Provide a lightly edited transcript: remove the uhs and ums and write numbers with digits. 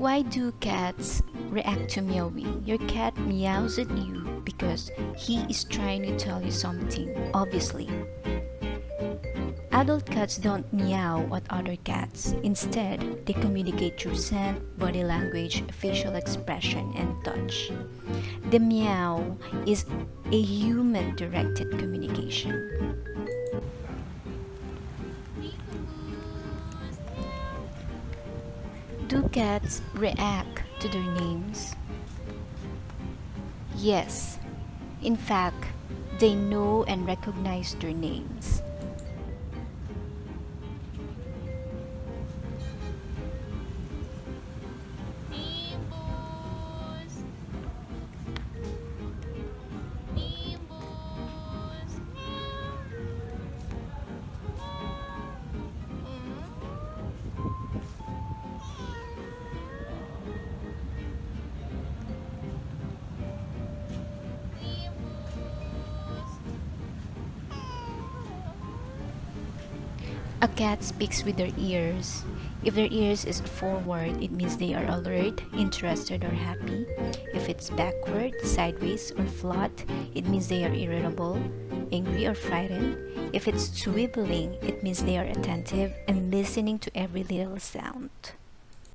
Why do cats react to meowing? Your cat meows at you because he is trying to tell you something, obviously. Adult cats don't meow at other cats. Instead, they communicate through scent, body language, facial expression, and touch. The meow is a human directed communication. Do cats react to their names? Yes. In fact, they know and recognize their names. Nimbus, Nimbus, A cat speaks with their ears. If their ears is forward, it means they are alert, interested, or happy. If it's backward, sideways, or flat, it means they are irritable, angry, or frightened. If it's swiveling, it means they are attentive and listening to every little sound.